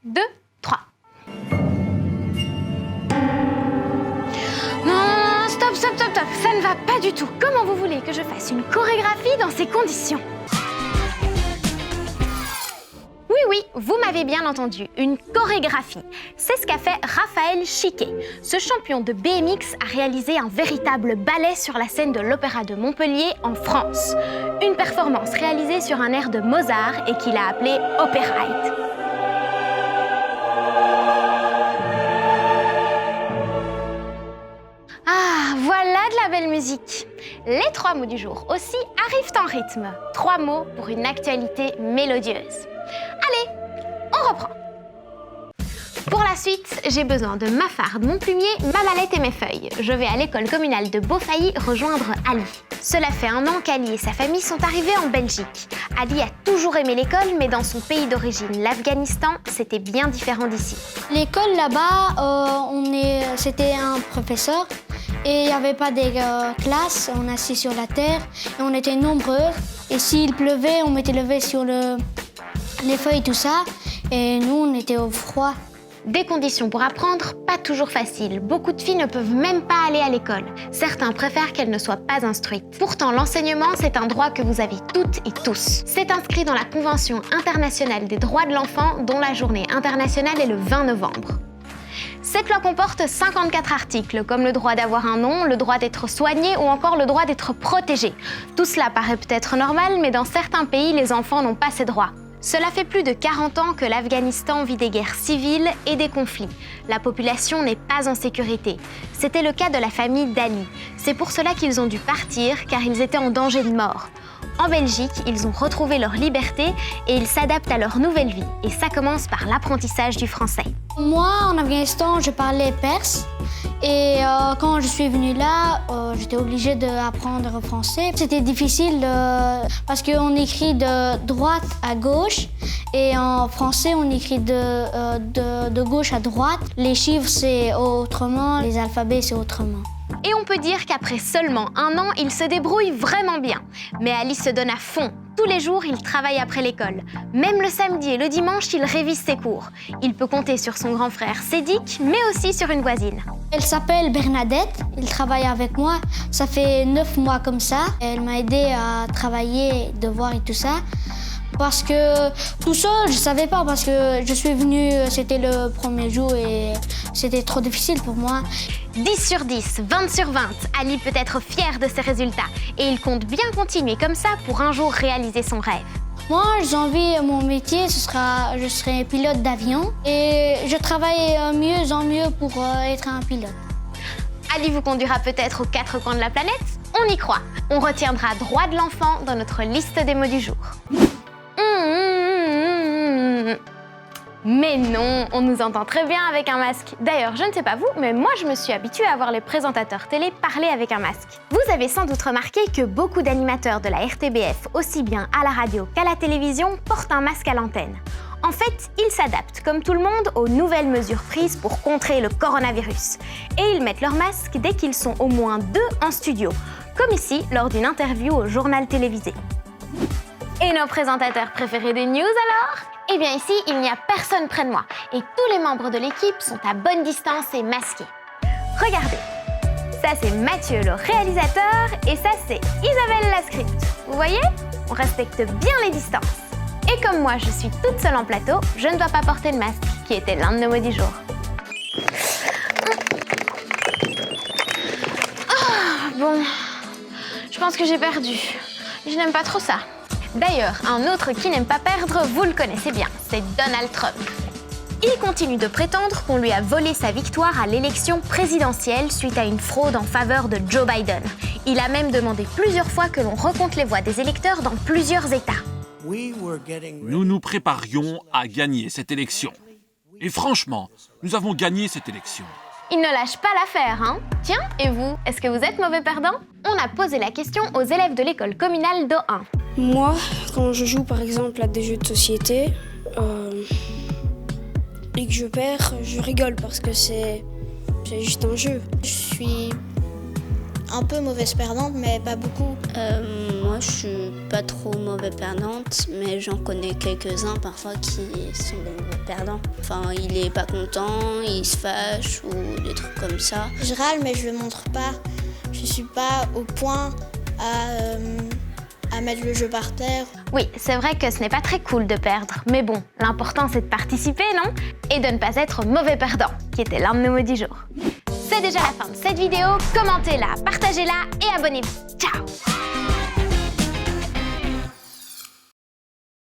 2, 3. Non, stop, ça ne va pas du tout. Comment vous voulez que je fasse une chorégraphie dans ces conditions? Oui, vous m'avez bien entendu, une chorégraphie. C'est ce qu'a fait Raphaël Chiquet. Ce champion de BMX a réalisé un véritable ballet sur la scène de l'Opéra de Montpellier en France. Une performance réalisée sur un air de Mozart et qu'il a appelé Opéraïde. Ah, voilà de la belle musique. Les 3 mots du jour aussi arrivent en rythme. 3 mots pour une actualité mélodieuse. Allez, on reprend. Pour la suite, j'ai besoin de ma farde, mon plumier, ma mallette et mes feuilles. Je vais à l'école communale de Beaufailly rejoindre Ali. Cela fait 1 an qu'Ali et sa famille sont arrivés en Belgique. Ali a toujours aimé l'école, mais dans son pays d'origine, l'Afghanistan, c'était bien différent d'ici. L'école là-bas, c'était un professeur et il n'y avait pas des classes, on est assis sur la terre et on était nombreux. Et s'il pleuvait, on mettait le vêt sur les feuilles, tout ça, et nous, on était au froid. Des conditions pour apprendre, pas toujours faciles. Beaucoup de filles ne peuvent même pas aller à l'école. Certains préfèrent qu'elles ne soient pas instruites. Pourtant, l'enseignement, c'est un droit que vous avez toutes et tous. C'est inscrit dans la Convention internationale des droits de l'enfant, dont la journée internationale est le 20 novembre. Cette loi comporte 54 articles, comme le droit d'avoir un nom, le droit d'être soigné ou encore le droit d'être protégé. Tout cela paraît peut-être normal, mais dans certains pays, les enfants n'ont pas ces droits. Cela fait plus de 40 ans que l'Afghanistan vit des guerres civiles et des conflits. La population n'est pas en sécurité. C'était le cas de la famille d'Ali. C'est pour cela qu'ils ont dû partir, car ils étaient en danger de mort. En Belgique, ils ont retrouvé leur liberté et ils s'adaptent à leur nouvelle vie. Et ça commence par l'apprentissage du français. Moi, en Afghanistan, je parlais perse. Et quand je suis venue là, j'étais obligée d'apprendre le français. C'était difficile parce qu'on écrit de droite à gauche et en français, on écrit de gauche à droite. Les chiffres, c'est autrement, les alphabets, c'est autrement. Et on peut dire qu'après seulement 1 an, il se débrouille vraiment bien. Mais Ali se donne à fond. Tous les jours, il travaille après l'école. Même le samedi et le dimanche, il révise ses cours. Il peut compter sur son grand frère Sédic, mais aussi sur une voisine. Elle s'appelle Bernadette, elle travaille avec moi. Ça fait 9 mois comme ça. Elle m'a aidée à travailler, devoirs et tout ça. Parce que tout seul, je ne savais pas, parce que je suis venue, c'était le premier jour et c'était trop difficile pour moi. 10 sur 10, 20 sur 20, Ali peut être fier de ses résultats et il compte bien continuer comme ça pour un jour réaliser son rêve. Moi, j'ai envie, mon métier, je serai pilote d'avion et je travaille mieux en mieux pour être un pilote. Ali vous conduira peut-être aux 4 coins de la planète, on y croit. On retiendra droit de l'enfant dans notre liste des mots du jour. Mais non, on nous entend très bien avec un masque. D'ailleurs, je ne sais pas vous, mais moi je me suis habituée à voir les présentateurs télé parler avec un masque. Vous avez sans doute remarqué que beaucoup d'animateurs de la RTBF, aussi bien à la radio qu'à la télévision, portent un masque à l'antenne. En fait, ils s'adaptent, comme tout le monde, aux nouvelles mesures prises pour contrer le coronavirus. Et ils mettent leur masque dès qu'ils sont au moins 2 en studio, comme ici lors d'une interview au journal télévisé. Et nos présentateurs préférés des news alors ? Eh bien ici, il n'y a personne près de moi et tous les membres de l'équipe sont à bonne distance et masqués. Regardez, ça c'est Mathieu le réalisateur et ça c'est Isabelle la script. Vous voyez ? On respecte bien les distances. Et comme moi je suis toute seule en plateau, je ne dois pas porter de masque, qui était l'un de nos mots du jour. Bon, je pense que j'ai perdu. Je n'aime pas trop ça. D'ailleurs, un autre qui n'aime pas perdre, vous le connaissez bien, c'est Donald Trump. Il continue de prétendre qu'on lui a volé sa victoire à l'élection présidentielle suite à une fraude en faveur de Joe Biden. Il a même demandé plusieurs fois que l'on recompte les voix des électeurs dans plusieurs États. Nous nous préparions à gagner cette élection. Et franchement, nous avons gagné cette élection. Il ne lâche pas l'affaire, hein ? Tiens, et vous, est-ce que vous êtes mauvais perdant ? On a posé la question aux élèves de l'école communale d'O1. Moi, quand je joue par exemple à des jeux de société et que je perds, je rigole parce que c'est juste un jeu. Je suis un peu mauvaise perdante, mais pas beaucoup. Moi, je suis pas trop mauvaise perdante, mais j'en connais quelques-uns parfois qui sont des mauvais perdants. Enfin, il est pas content, il se fâche ou des trucs comme ça. Je râle, mais je le montre pas. Je suis pas au point à mettre le jeu par terre. Oui, c'est vrai que ce n'est pas très cool de perdre, mais bon, l'important c'est de participer, non? Et de ne pas être mauvais perdant, qui était l'un de nos mots du jour. C'est déjà la fin de cette vidéo, commentez-la, partagez-la et abonnez-vous. Ciao!